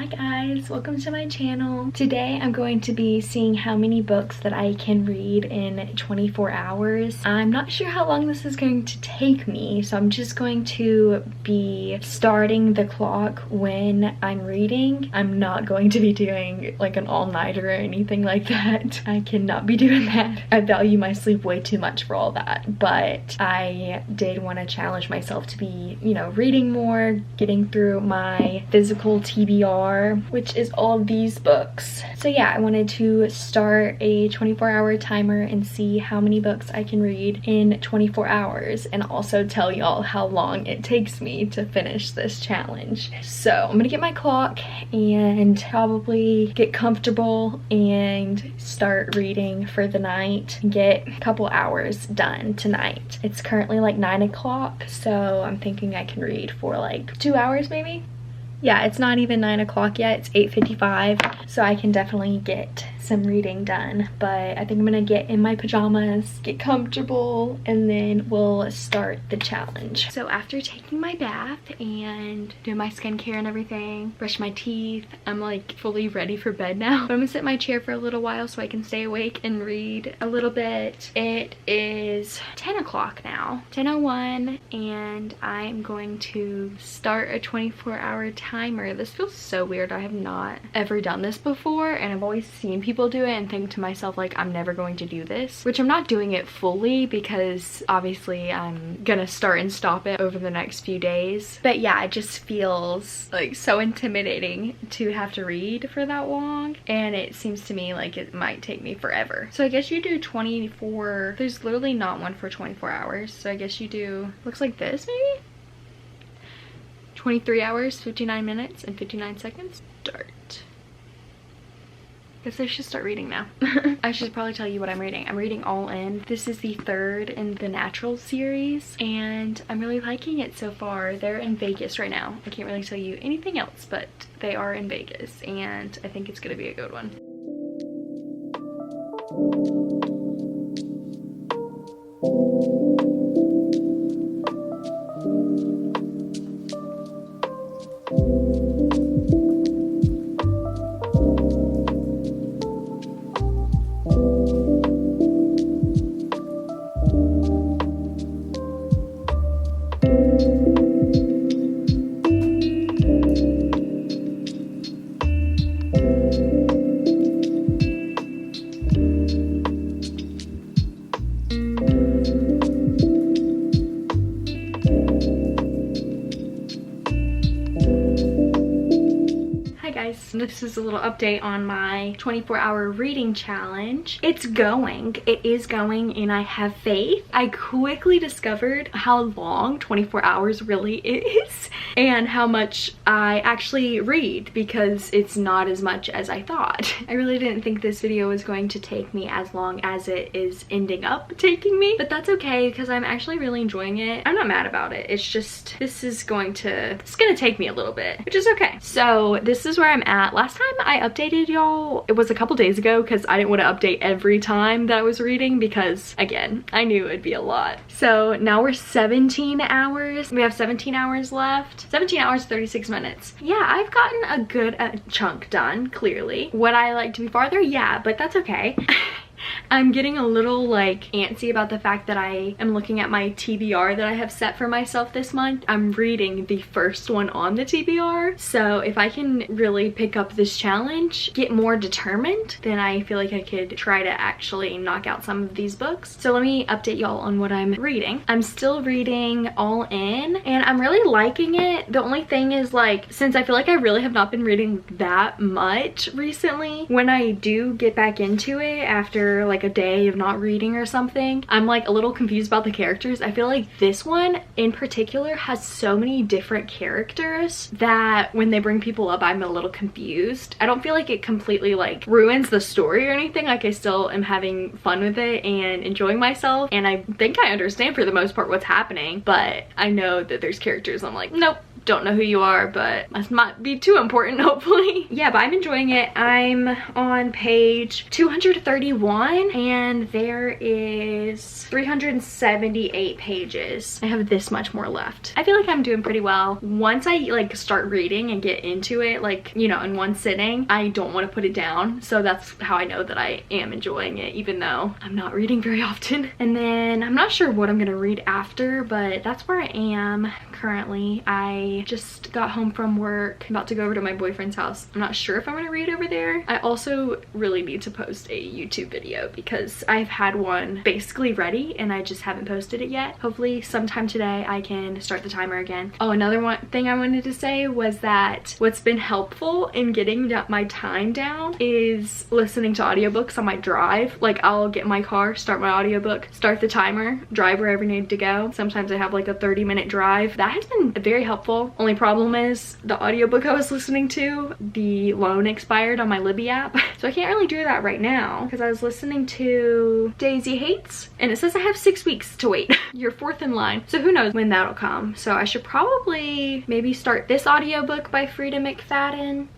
Hi guys, welcome to my channel. Today I'm going to be seeing how many books that I can read in 24 hours. I'm not sure how long this is going to take me, so I'm just going to be starting the clock when I'm reading. I'm not going to be doing like an all-nighter or anything like that. I cannot be doing that. I value my sleep way too much for all that, but I did want to challenge myself to be, you know, reading more, getting through my physical TBR, which is all these books. So yeah, I wanted to start a 24-hour timer and see how many books I can read in 24 hours, and also tell y'all how long it takes me to finish this challenge. So I'm gonna get my clock and probably get comfortable and start reading for the night and get a couple hours done tonight. It's currently like 9 o'clock, so I'm thinking I can read for like 2 hours maybe. Yeah, it's not even 9 o'clock yet, it's 8:55, so I can definitely get some reading done. But I think I'm gonna get in my pajamas, get comfortable, and then we'll start the challenge. So after taking my bath and doing my skincare and everything, brush my teeth, I'm like fully ready for bed now. But I'm gonna sit in my chair for a little while so I can stay awake and read a little bit. It is 10 o'clock now, 10:01, and I'm going to start a 24-hour timer. This feels so weird. I have not ever done this before, and I've always seen people do it and think to myself like I'm never going to do this, which I'm not doing it fully because obviously I'm gonna start and stop it over the next few days. But yeah, it just feels like so intimidating to have to read for that long, and it seems to me like it might take me forever. So I guess you do 24, there's literally not one for 24 hours, so I guess you do, looks like this maybe? 23 hours, 59 minutes, and 59 seconds. Start. Guess I should start reading now. I should probably tell you what I'm reading. I'm reading All In. This is the third in the Natural series, and I'm really liking it so far. They're in Vegas right now. I can't really tell you anything else, but they are in Vegas, and I think it's gonna be a good one. This is a little update on my 24-hour reading challenge. It's going. It is going, and I have faith. I quickly discovered how long 24 hours really is and how much I actually read, because it's not as much as I thought. I really didn't think this video was going to take me as long as it is ending up taking me, but that's okay because I'm actually really enjoying it. I'm not mad about it. It's just, it's gonna take me a little bit, which is okay. So this is where I'm at. Last time I updated y'all, it was a couple days ago because I didn't want to update every time that I was reading because, again, I knew it'd be a lot. So now we're 17 hours. We have 17 hours left. 17 hours, 36 minutes. Yeah, I've gotten a good chunk done, clearly. Would I like to be farther? Yeah, but that's okay. I'm getting a little like antsy about the fact that I am looking at my TBR that I have set for myself this month. I'm reading the first one on the TBR. So if I can really pick up this challenge, get more determined, then I feel like I could try to actually knock out some of these books. So let me update y'all on what I'm reading. I'm still reading All In, and I'm really liking it. The only thing is, like, since I feel like I really have not been reading that much recently, when I do get back into it after like a day of not reading or something, I'm like a little confused about the characters. I feel like this one in particular has so many different characters that when they bring people up, I'm a little confused. I don't feel like it completely like ruins the story or anything. Like, I still am having fun with it and enjoying myself, and I think I understand for the most part what's happening, but I know that there's characters I'm like, nope, don't know who you are, but this might be too important, hopefully. Yeah, but I'm enjoying it. I'm on page 231 and there is 378 pages. I have this much more left. I feel like I'm doing pretty well. Once I like start reading and get into it, like, you know, in one sitting, I don't want to put it down. So that's how I know that I am enjoying it, even though I'm not reading very often. And then I'm not sure what I'm gonna read after, but that's where I am currently. I just got home from work, about to go over to my boyfriend's house. I'm not sure if I'm gonna read over there. I also really need to post a YouTube video because I've had one basically ready and I just haven't posted it yet. Hopefully sometime today I can start the timer again. Oh, another one thing I wanted to say was that what's been helpful in getting my time down is listening to audiobooks on my drive. Like, I'll get in my car, start my audiobook, start the timer, drive wherever I need to go. Sometimes I have like a 30-minute drive. That has been very helpful. Only problem is the audiobook I was listening to, the loan expired on my Libby app. So I can't really do that right now because I was listening to Daisy Hates and it says I have 6 weeks to wait. You're fourth in line. So who knows when that'll come. So I should probably maybe start this audiobook by Frida McFadden,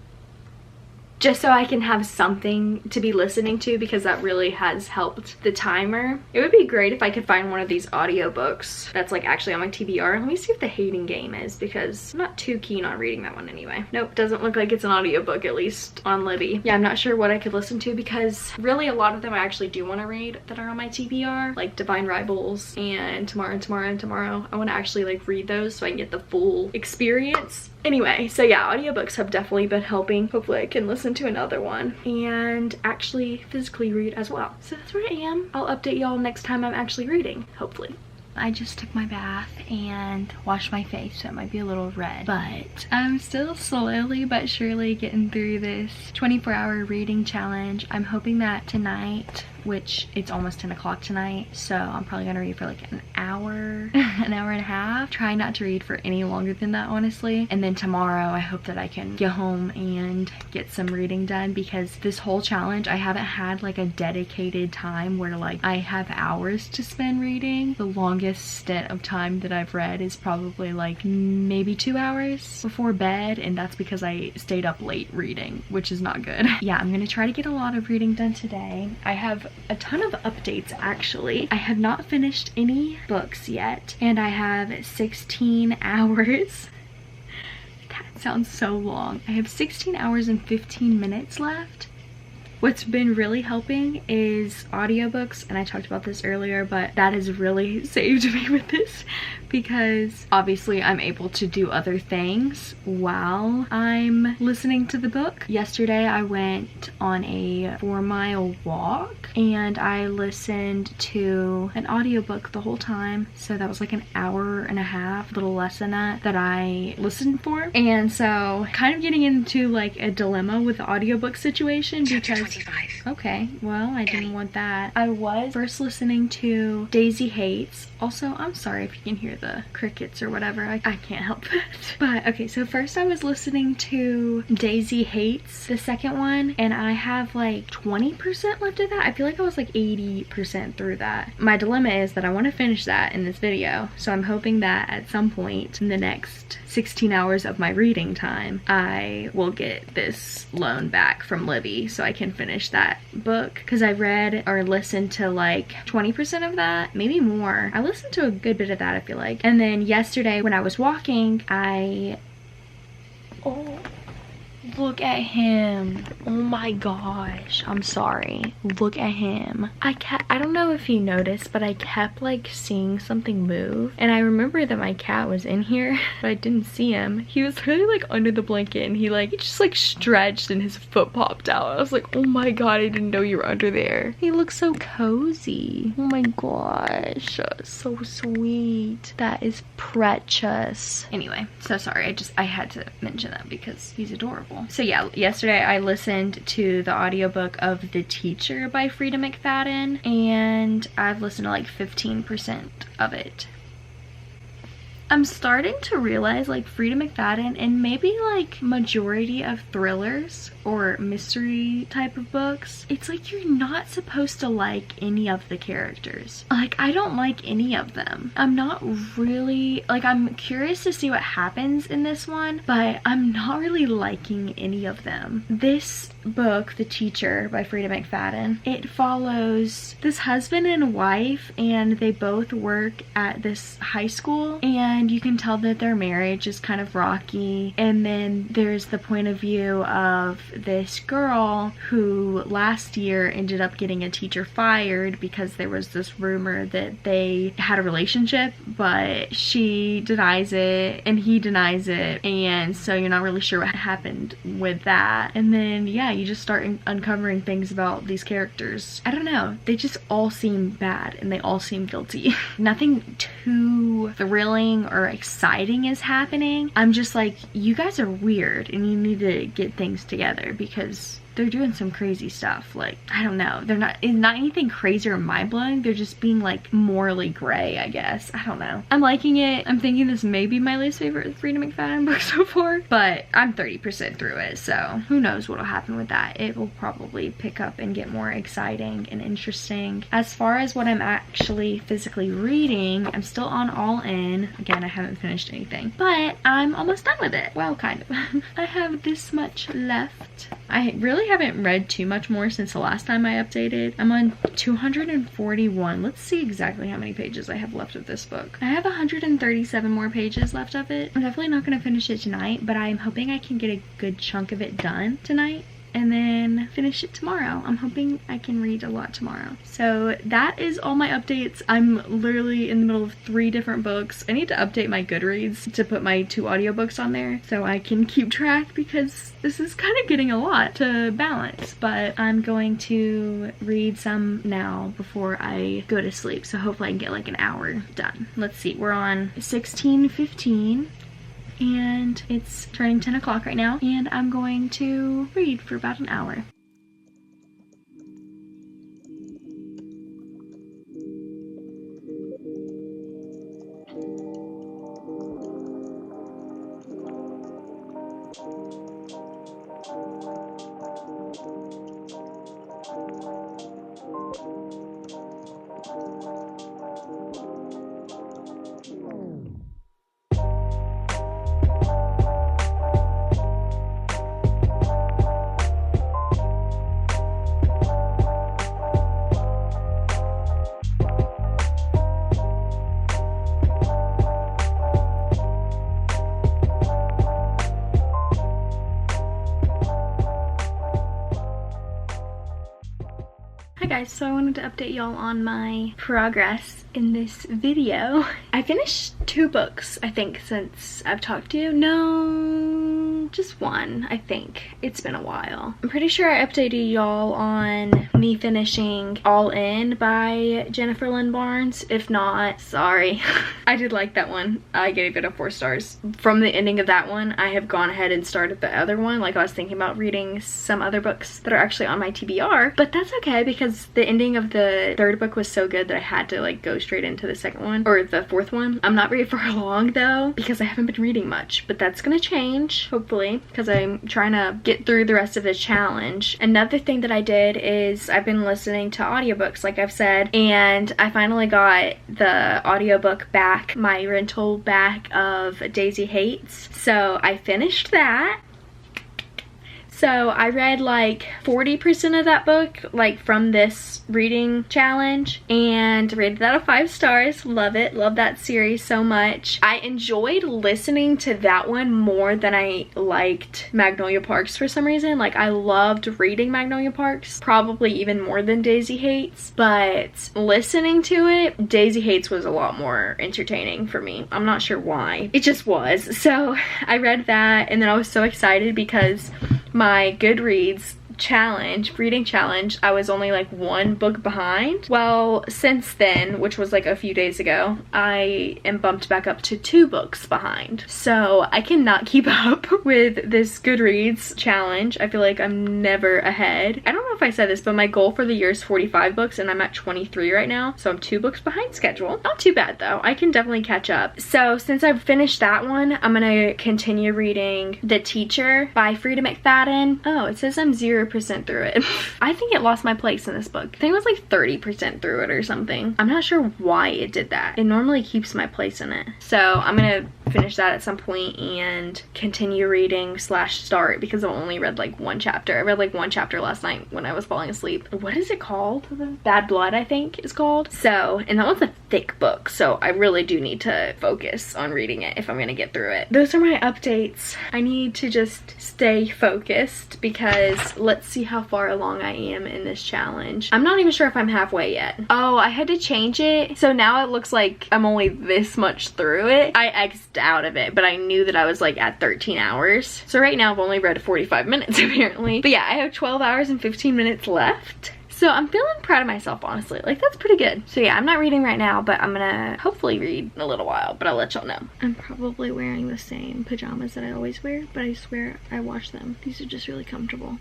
just so I can have something to be listening to, because that really has helped the timer. It would be great if I could find one of these audiobooks that's like actually on my TBR. Let me see if The Hating Game is, because I'm not too keen on reading that one anyway. Nope, doesn't look like it's an audiobook, at least on Libby. Yeah, I'm not sure what I could listen to because really a lot of them I actually do want to read that are on my TBR, like Divine Rivals and Tomorrow and Tomorrow and Tomorrow. I want to actually like read those so I can get the full experience. Anyway, so yeah, audiobooks have definitely been helping. Hopefully I can listen to another one and actually physically read as well. So that's where I am. I'll update y'all next time I'm actually reading, hopefully. I just took my bath and washed my face, so it might be a little red, but I'm still slowly but surely getting through this 24-hour reading challenge. I'm hoping that tonight, which it's almost 10 o'clock tonight, so I'm probably gonna read for like an hour, an hour and a half. Try not to read for any longer than that, honestly. And then tomorrow I hope that I can get home and get some reading done, because this whole challenge I haven't had like a dedicated time where like I have hours to spend reading. The longest stint of time that I've read is probably like maybe 2 hours before bed, and that's because I stayed up late reading, which is not good. Yeah, I'm gonna try to get a lot of reading done today. I have a ton of updates actually. I have not finished any books yet, and I have 16 hours. That sounds so long. I have 16 hours and 15 minutes left. What's been really helping is audiobooks, and I talked about this earlier, but that has really saved me with this, because obviously I'm able to do other things while I'm listening to the book. Yesterday I went on a 4-mile walk and I listened to an audiobook the whole time, so that was like an hour and a half, a little less than that I listened for. And so kind of getting into like a dilemma with the audiobook situation, because okay, well, I didn't want that. I was first listening to Daisy Hates. Also, I'm sorry if you can hear the crickets or whatever. I can't help it. But okay, so first I was listening to Daisy Hates, the second one, and I have like 20% left of that. I feel like I was like 80% through that. My dilemma is that I want to finish that in this video, so I'm hoping that at some point in the next 16 hours of my reading time, I will get this loan back from Libby so I can finish that book, because I read or listened to like 20% of that, maybe more. I listened to a good bit of that, I feel like. And then yesterday when I was walking, oh, look at him. Oh my gosh, I'm sorry. Look at him. I don't know if you noticed, but I kept like seeing something move, and I remember that my cat was in here, but I didn't see him. He was really like under the blanket, and he just like stretched and his foot popped out. I was like, oh my god, I didn't know you were under there. He looks so cozy. Oh my gosh, so sweet. That is precious. Anyway, so sorry, I had to mention that because he's adorable. So yeah, yesterday I listened to the audiobook of The Teacher by Frida McFadden, and I've listened to like 15% of it. I'm starting to realize like Frida McFadden and maybe like majority of thrillers or mystery type of books, it's like you're not supposed to like any of the characters. Like I don't like any of them. I'm not really, like I'm curious to see what happens in this one, but I'm not really liking any of them. This book, The Teacher by Frida McFadden, it follows this husband and wife, and they both work at this high school, and you can tell that their marriage is kind of rocky. And then there's the point of view of this girl who last year ended up getting a teacher fired because there was this rumor that they had a relationship, but she denies it and he denies it, and so you're not really sure what happened with that. And then yeah, you just start uncovering things about these characters. I don't know, they just all seem bad and they all seem guilty. Nothing too thrilling or exciting is happening. I'm just like, you guys are weird and you need to get things together because they're doing some crazy stuff. Like, I don't know, it's not anything crazy or mind-blowing, they're just being like morally gray, I guess. I don't know. I'm liking it. I'm thinking this may be my least favorite Frida McFadden book so far, but I'm 30% through it, so who knows what'll happen with that. It will probably pick up and get more exciting and interesting. As far as what I'm actually physically reading, I'm still on All In. Again, I haven't finished anything, but I'm almost done with it. Well, kind of. I have this much left. I really haven't read too much more since the last time I updated. I'm on 241. Let's see exactly how many pages I have left of this book. I have 137 more pages left of it. I'm definitely not going to finish it tonight, but I'm hoping I can get a good chunk of it done tonight and then finish it tomorrow. I'm hoping I can read a lot tomorrow. So that is all my updates. I'm literally in the middle of 3 different books. I need to update my Goodreads to put my 2 audiobooks on there so I can keep track, because this is kind of getting a lot to balance. But I'm going to read some now before I go to sleep, so hopefully I can get like an hour done. Let's see, we're on 16:15. And it's turning 10 o'clock right now, and I'm going to read for about an hour. Hi guys, so I wanted to update y'all on my progress in this video. I finished 2 books, I think, since I've talked to you. No, just 1, I think. It's been a while. I'm pretty sure I updated y'all on me finishing All In by Jennifer Lynn Barnes. If not, sorry. I did like that one. I gave it a 4 stars. From the ending of that one, I have gone ahead and started the other one. Like, I was thinking about reading some other books that are actually on my TBR, but that's okay because the ending of the 3rd book was so good that I had to like go straight into the 2nd one, or the 4th one. I'm not very far along though because I haven't been reading much, but that's gonna change hopefully because I'm trying to get through the rest of this challenge. Another thing that I did is I've been listening to audiobooks, like I've said, and I finally got the audiobook back, my rental back, of Daisy Hates. So I finished that. So I read like 40% of that book, like from this reading challenge, and rated that a 5 stars. Love it. Love that series so much. I enjoyed listening to that one more than I liked Magnolia Parks for some reason. Like, I loved reading Magnolia Parks, probably even more than Daisy Hates, but listening to it, Daisy Hates was a lot more entertaining for me. I'm not sure why. It just was. So I read that, and then I was so excited because my Goodreads reading challenge, I was only like 1 book behind. Well, since then, which was like a few days ago, I am bumped back up to 2 books behind. So I cannot keep up with this Goodreads challenge. I feel like I'm never ahead. I don't know if I said this, but my goal for the year is 45 books and I'm at 23 right now. So I'm 2 books behind schedule. Not too bad though. I can definitely catch up. So since I've finished that one, I'm gonna continue reading The Teacher by Frida McFadden. Oh, it says I'm 0% through it. I think it lost my place in this book. I think it was like 30% through it or something. I'm not sure why it did that. It normally keeps my place in it. So I'm gonna finish that at some point and continue reading / start, because I've only read like 1 chapter. I read like 1 chapter last night when I was falling asleep. What is it called? Bad Blood, I think it's called. So, and that one's a thick book, so I really do need to focus on reading it if I'm gonna get through it. Those are my updates. I need to just stay focused because let's see how far along I am in this challenge. I'm not even sure if I'm halfway yet. Oh, I had to change it. So now it looks like I'm only this much through it. I X'd out of it, but I knew that I was like at 13 hours. So right now I've only read 45 minutes apparently. But yeah, I have 12 hours and 15 minutes left. So I'm feeling proud of myself, honestly. Like, that's pretty good. So yeah, I'm not reading right now, but I'm gonna hopefully read in a little while, but I'll let y'all know. I'm probably wearing the same pajamas that I always wear, but I swear I wash them. These are just really comfortable.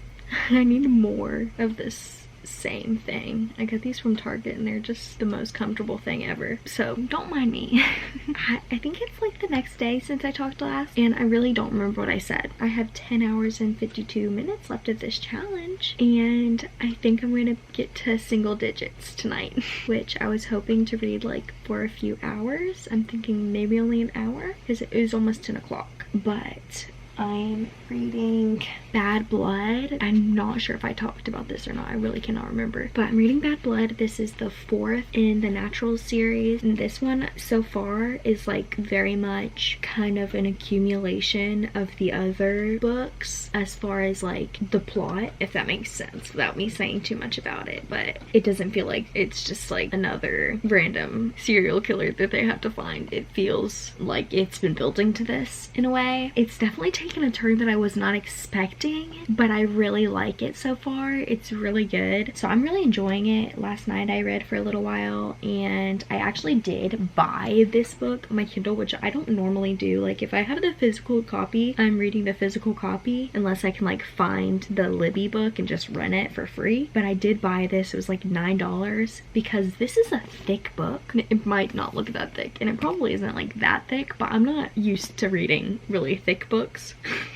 I need more of this same thing. I got these from Target and they're just the most comfortable thing ever. So don't mind me. I think it's like the next day since I talked last and I really don't remember what I said. I have 10 hours and 52 minutes left of this challenge and I think I'm gonna get to single digits tonight, which I was hoping to read like for a few hours. I'm thinking maybe only an hour because it was almost 10 o'clock. But I'm reading Bad Blood. I'm not sure if I talked about this or not. I really cannot remember. But I'm reading Bad Blood. This is the 4th in the Naturals series. And this one so far is like very much kind of an accumulation of the other books as far as like the plot, if that makes sense without me saying too much about it. But it doesn't feel like it's just like another random serial killer that they have to find. It feels like it's been building to this in a way. It's definitely taken a turn that I was not expecting, but I really like it so far. It's really good. So I'm really enjoying it. Last night I read for a little while and I actually did buy this book on my Kindle, which I don't normally do. Like if I have the physical copy, I'm reading the physical copy unless I can like find the Libby book and just rent it for free. But I did buy this. It was like $9 because this is a thick book. It might not look that thick and it probably isn't like that thick, but I'm not used to reading really thick books.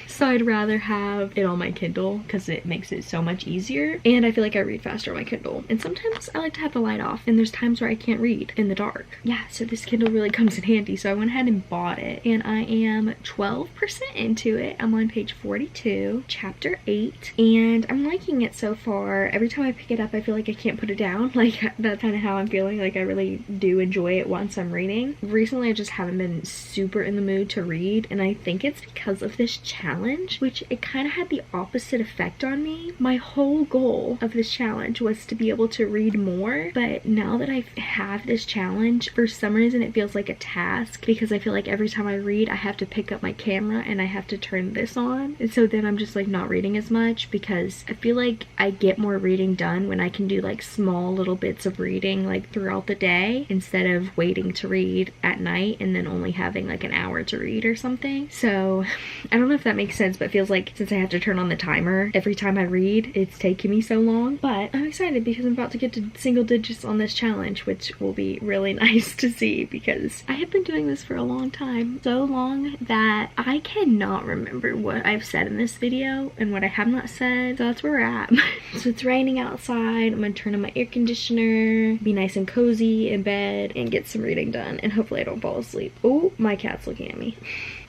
So I'd rather have it on my Kindle because it makes it so much easier and I feel like I read faster on my Kindle. And sometimes I like to have the light off and there's times where I can't read in the dark. Yeah, so this Kindle really comes in handy. So I went ahead and bought it and I am 12% into it. I'm on page 42, chapter 8, and I'm liking it so far. Every time I pick it up I feel like I can't put it down. Like that's kind of how I'm feeling. Like I really do enjoy it once I'm reading. Recently I just haven't been super in the mood to read and I think it's because of this challenge, which it kind of had the opposite effect on me. My whole goal of this challenge was to be able to read more, but now that I have this challenge, for some reason it feels like a task because I feel like every time I read I have to pick up my camera and I have to turn this on, and so then I'm just like not reading as much because I feel like I get more reading done when I can do like small little bits of reading like throughout the day instead of waiting to read at night and then only having like an hour to read or something. So I don't know if that makes sense, but it feels like since I have to turn on the timer every time I read, it's taking me so long. But I'm excited because I'm about to get to single digits on this challenge, which will be really nice to see because I have been doing this for a long time. So long that I cannot remember what I've said in this video and what I have not said. So that's where we're at. So it's raining outside. I'm gonna turn on my air conditioner, be nice and cozy in bed, and get some reading done. And hopefully I don't fall asleep. Oh, my cat's looking at me.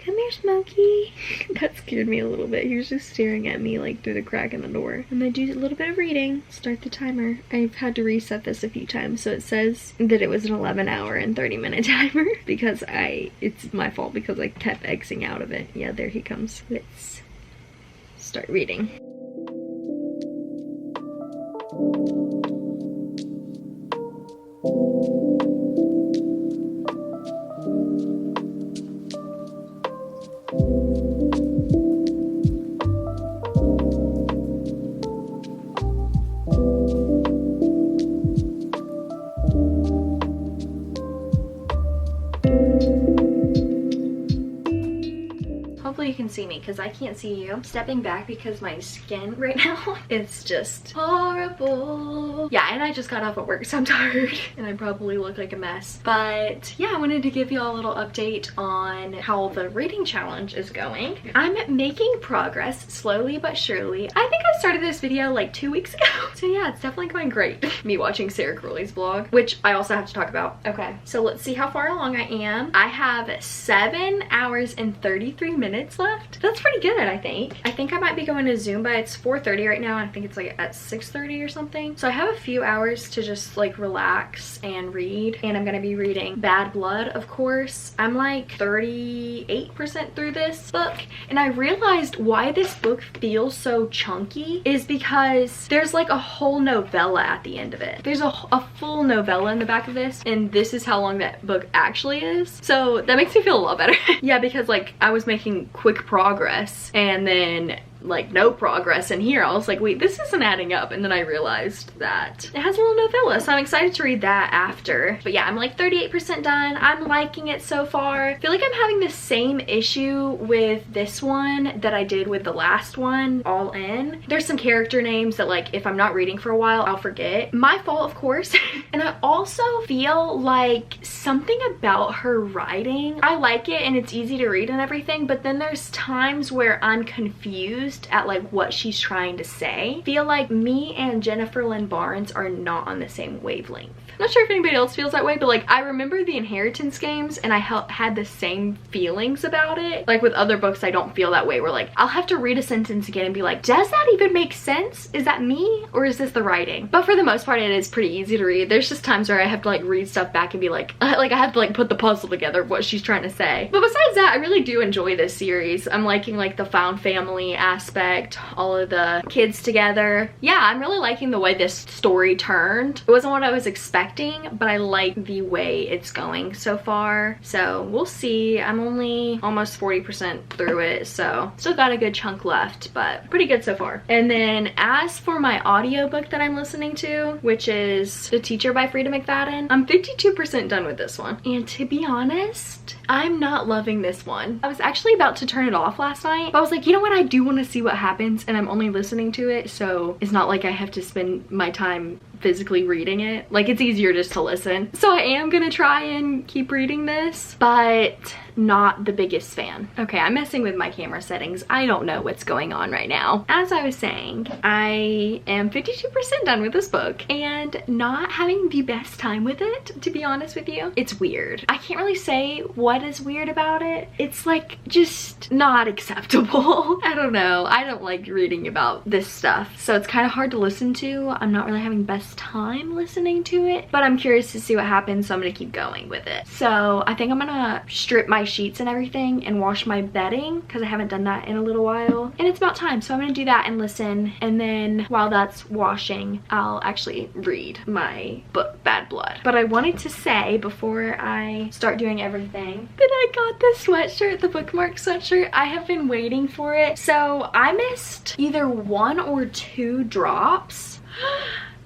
Come here, Smokey. That scared me a little bit. He was just staring at me like through the crack in the door. I'm gonna do a little bit of reading. Start the timer. I've had to reset this a few times, so it says that it was an 11-hour and 30-minute timer because it's my fault because I kept Xing out of it. Yeah, there he comes. Let's start reading. see me because I can't see you. I'm stepping back because my skin right now is just horrible. Yeah, and I just got off of work, so I'm tired and I probably look like a mess. But yeah, I wanted to give you all a little update on how the reading challenge is going. I'm making progress slowly but surely. I think I started this video like 2 weeks ago. So yeah, it's definitely going great. Me watching Sarah Crowley's vlog, which I also have to talk about. Okay, so let's see how far along I am. I have 7 hours and 33 minutes left. That's pretty good, I think. I think I might be going to Zumba. It's 4:30 right now. I think it's like at 6:30 or something. So I have a few hours to just like relax and read. And I'm gonna be reading Bad Blood, of course. I'm like 38% through this book. And I realized why this book feels so chunky is because there's like a whole novella at the end of it. There's a full novella in the back of this, and this is how long that book actually is. So that makes me feel a lot better. Yeah, because like I was making quick progress and then like no progress in here. I was like, wait, this isn't adding up. And then I realized that it has a little novella, so I'm excited to read that after. But yeah, I'm like 38% done. I'm liking it so far. I feel like I'm having the same issue with this one that I did with the last one, All In. There's some character names that like if I'm not reading for a while, I'll forget. My fault, of course. And I also feel like something about her writing, I like it and it's easy to read and everything, but then there's times where I'm confused at like what she's trying to say. Feel like me and Jennifer Lynn Barnes are not on the same wavelength. I'm not sure if anybody else feels that way, but like I remember the Inheritance Games and I had the same feelings about it. Like with other books, I don't feel that way, where like I'll have to read a sentence again and be like, does that even make sense? Is that me or is this the writing? But for the most part, it is pretty easy to read. There's just times where I have to like read stuff back and be like I have to like put the puzzle together of what she's trying to say. But besides that, I really do enjoy this series. I'm liking like the found family aspect, all of the kids together. Yeah, I'm really liking the way this story turned. It wasn't what I was expecting, but I like the way it's going so far. So we'll see. I'm only almost 40% through it, so still got a good chunk left, but pretty good so far. And then as for my audiobook that I'm listening to, which is The Teacher by Frida McFadden, I'm 52% done with this one. And to be honest, I'm not loving this one. I was actually about to turn it off last night, but I was like, you know what? I do want to see what happens, and I'm only listening to it, so it's not like I have to spend my time physically reading it. Like, it's easier just to listen. So I am gonna try and keep reading this, but not the biggest fan. Okay, I'm messing with my camera settings. I don't know what's going on right now. As I was saying, I am 52% done with this book and not having the best time with it, to be honest with you. It's weird. I can't really say what is weird about it. It's like just not acceptable. I don't know. I don't like reading about this stuff, so it's kind of hard to listen to. I'm not really having best time listening to it, but I'm curious to see what happens, so I'm gonna keep going with it. So I think I'm gonna strip my sheets and everything and wash my bedding because I haven't done that in a little while, and it's about time, so I'm gonna do that and listen. And then while that's washing, I'll actually read my book Bad Blood. But I wanted to say before I start doing everything that I got this sweatshirt, the bookmark sweatshirt. I have been waiting for it, so I missed either 1 or 2 drops.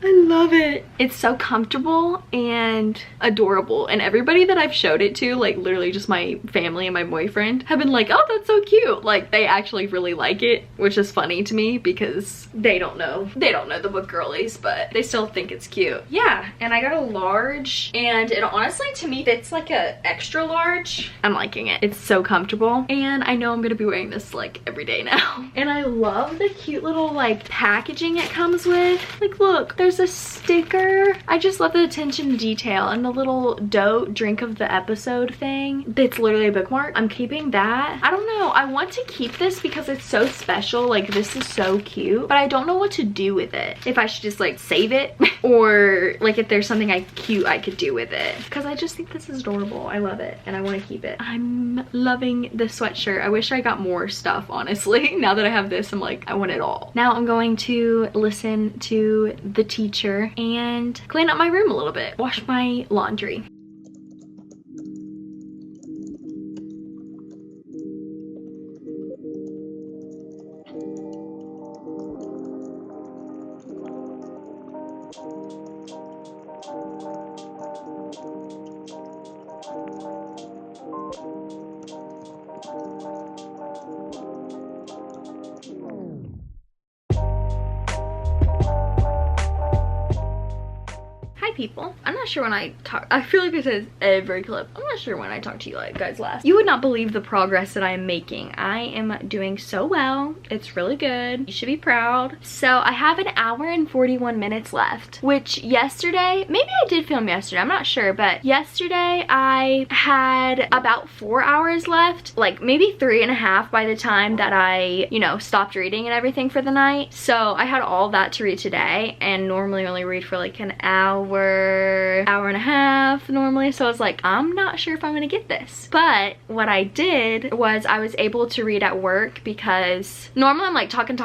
I love it. It's so comfortable and adorable, and everybody that I've showed it to, like literally just my family and my boyfriend, have been like, oh, that's so cute. Like they actually really like it, which is funny to me because they don't know the book girlies, but they still think it's cute. Yeah, and I got a large, and it honestly to me fits like a extra large. I'm liking it. It's so comfortable, and I know I'm gonna be wearing this like every day now. And I love the cute little like packaging it comes with. Like look, there's a sticker. I just love the attention to detail, and the little dote drink of the episode thing that's literally a bookmark. I'm keeping that. I don't know, I want to keep this because it's so special. Like this is so cute, but I don't know what to do with it. If I should just like save it or like if there's something cute I could do with it, because I just think this is adorable. I love it and I want to keep it. I'm loving this sweatshirt. I wish I got more stuff, honestly. Now that I have this, I'm like, I want it all. Now I'm going to listen to The Teacher and clean up my room a little bit, wash my laundry. people. I'm not sure when I talk, I feel like it says every clip. I'm not sure when I talked to you guys last. You would not believe the progress that I am making. I am doing so well. It's really good. You should be proud. So I have an hour and 41 minutes left, which yesterday, maybe I did film yesterday, I'm not sure, but yesterday I had about 4 hours left, like maybe 3.5 by the time that I, you know, stopped reading and everything for the night. So I had all that to read today, and normally only read for like an hour, hour and a half normally. So I was like, I'm not sure if I'm gonna get this. But what I did was I was able to read at work, because normally I'm like talking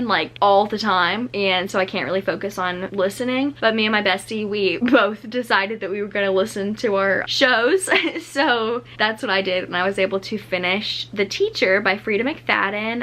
like all the time, and so I can't really focus on listening. But me and my bestie, we both decided that we were gonna listen to our shows. So that's what I did, and I was able to finish The Teacher by Frida McFadden.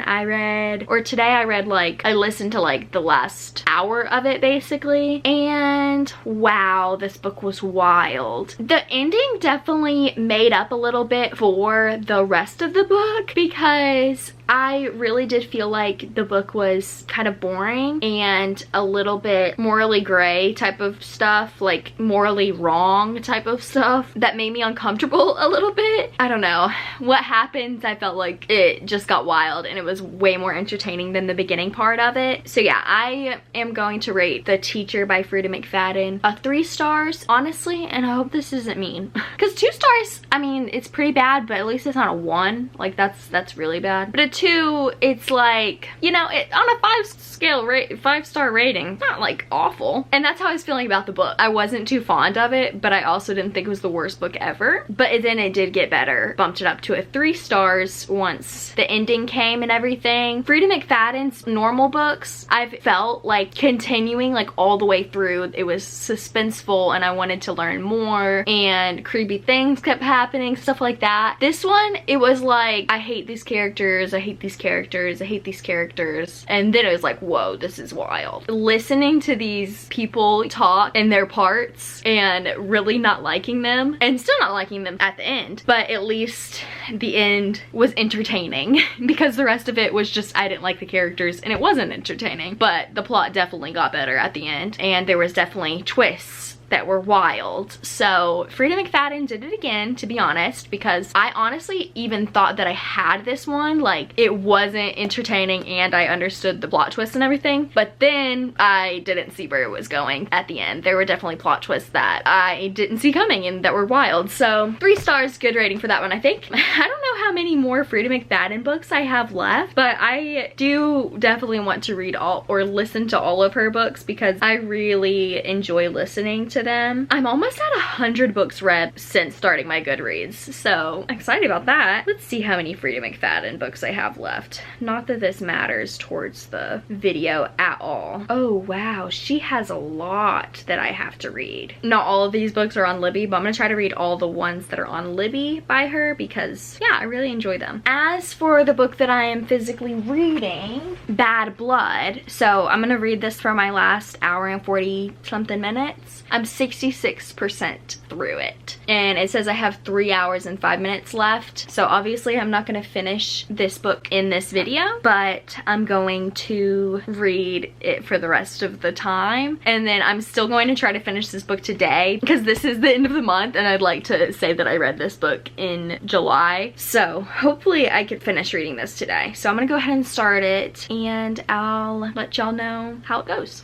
Today I read like, I listened to like the last hour of it basically, and wow, this book was wild. The ending definitely made up a little bit for the rest of the book, because I really did feel like the book was kind of boring and a little bit morally gray type of stuff, like morally wrong type of stuff that made me uncomfortable a little bit. I don't know what happens. I felt like it just got wild, and it was way more entertaining than the beginning part of it. So yeah, I am going to rate The Teacher by Frida McFadden 3 stars, honestly, and I hope this isn't mean, because 2 stars, I mean, it's pretty bad, but at least it's not a 1. Like that's really bad. But a 2, it's like, you know, it on a 5-star rating, not like awful. And that's how I was feeling about the book. I wasn't too fond of it, but I also didn't think it was the worst book ever. But then it did get better, bumped it up to a 3 stars once the ending came and everything. Frida McFadden's normal books, I've felt like continuing like all the way through. It was suspenseful, and I wanted to learn more, and creepy things kept happening, stuff like that. This one, it was like, I hate these characters, I hate these characters, I hate these characters. And then it was like, whoa, this is wild. Listening to these people talk in their parts and really not liking them, and still not liking them at the end, but at least the end was entertaining, because the rest of it was just, I didn't like the characters and it wasn't entertaining. But the plot definitely got better at the end, and there was definitely twists that were wild. So Frida McFadden did it again, to be honest, because I honestly even thought that I had this one, like it wasn't entertaining and I understood the plot twist and everything, but then I didn't see where it was going at the end. There were definitely plot twists that I didn't see coming and that were wild. So 3 stars, good rating for that one, I think. I don't know how many more Frida McFadden books I have left, but I do definitely want to read all or listen to all of her books, because I really enjoy listening to them. I'm almost at 100 books read since starting my Goodreads, so I'm excited about that. Let's see how many Frida McFadden books I have left. Not that this matters towards the video at all. Oh wow, she has a lot that I have to read. Not all of these books are on Libby, but I'm gonna try to read all the ones that are on Libby by her, because yeah, I really enjoy them. As for the book that I am physically reading, Bad Blood, so I'm gonna read this for my last hour and 40 something minutes. I'm 66% through it, and it says I have 3 hours and 5 minutes left. So obviously I'm not going to finish this book in this video, but I'm going to read it for the rest of the time, and then I'm still going to try to finish this book today, because this is the end of the month and I'd like to say that I read this book in July. So hopefully I could finish reading this today. So I'm gonna go ahead and start it, and I'll let y'all know how it goes.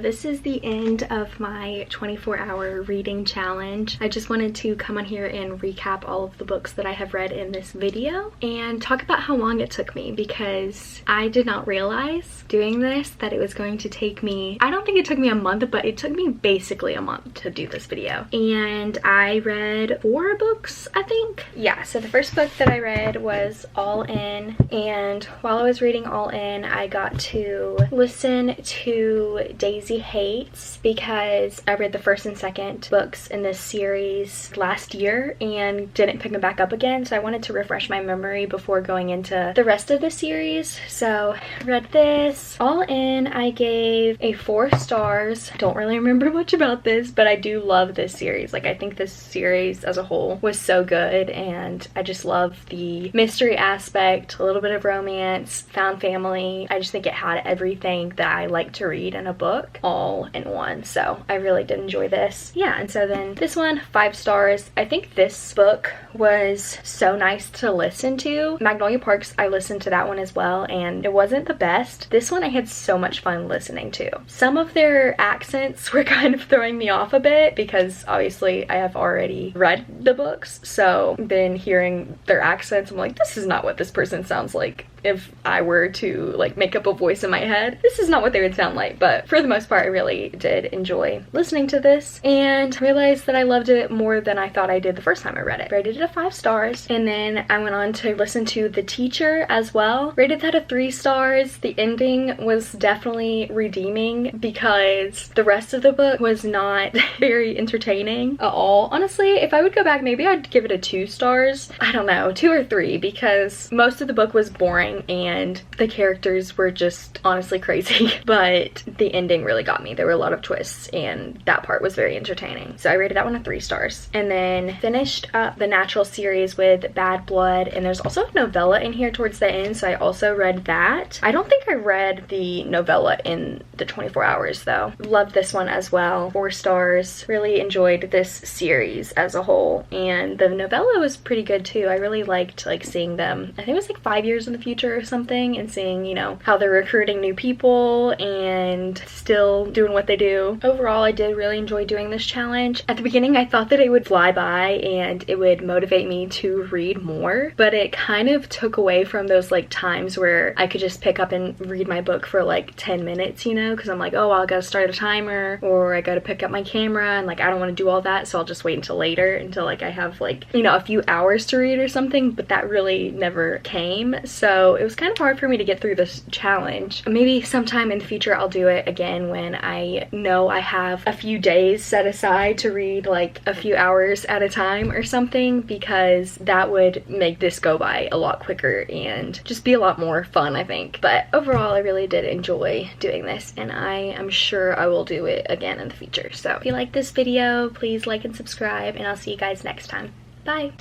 this is the end of my 24-hour reading challenge. I just wanted to come on here and recap all of the books that I have read in this video and talk about how long it took me, because I did not realize doing this that it was going to take me, I don't think it took me a month, but it took me basically a month to do this video. And I read 4 books, I think. Yeah, so the first book that I read was All In, and while I was reading All In, I got to listen to Daisy Hates, because I read the first and second books in this series last year and didn't pick them back up again, so I wanted to refresh my memory before going into the rest of the series. So I read this. All In, I gave a 4 stars. Don't really remember much about this, but I do love this series. Like, I think this series as a whole was so good, and I just love the mystery aspect, a little bit of romance, found family. I just think it had everything that I like to read in a book all in one, so I really did enjoy this. Yeah, and so then this one, 5 stars. I think this book was so nice to listen to. Magnolia Parks, I listened to that one as well, and it wasn't the best. This one I had so much fun listening to. Some of their accents were kind of throwing me off a bit, because obviously I have already read the books, so then hearing their accents, I'm like, this is not what this person sounds like. If I were to like make up a voice in my head, this is not what they would sound like. But for the most part, I really did enjoy listening to this and realized that I loved it more than I thought I did the first time I read it. Rated it a 5 stars, and then I went on to listen to The Teacher as well. Rated that a 3 stars. The ending was definitely redeeming, because the rest of the book was not very entertaining at all. Honestly, if I would go back, maybe I'd give it a 2 stars. I don't know, 2 or 3, because most of the book was boring and the characters were just honestly crazy, but the ending really got me. There were a lot of twists and that part was very entertaining. So I rated that one a 3 stars. And then finished up the Natural series with Bad Blood, and there's also a novella in here towards the end, so I also read that. I don't think I read the novella in the 24 hours though. Loved this one as well. 4 stars. Really enjoyed this series as a whole, and the novella was pretty good too. I really liked like seeing them, I think it was like 5 years in the future or something, and seeing, you know, how they're recruiting new people and still doing what they do. Overall, I did really enjoy doing this challenge. At the beginning, I thought that it would fly by and it would motivate me to read more, but it kind of took away from those like times where I could just pick up and read my book for like 10 minutes, you know, because I'm like, oh, I gotta start a timer, or I gotta pick up my camera, and like I don't want to do all that, so I'll just wait until later, until like I have like, you know, a few hours to read or something. But that really never came, so it was kind of hard for me to get through this challenge. Maybe sometime in the future I'll do it again when I know I have a few days set aside to read like a few hours at a time or something, because that would make this go by a lot quicker and just be a lot more fun, I think. But overall, I really did enjoy doing this, and I am sure I will do it again in the future. So if you like this video, please like and subscribe, and I'll see you guys next time. Bye!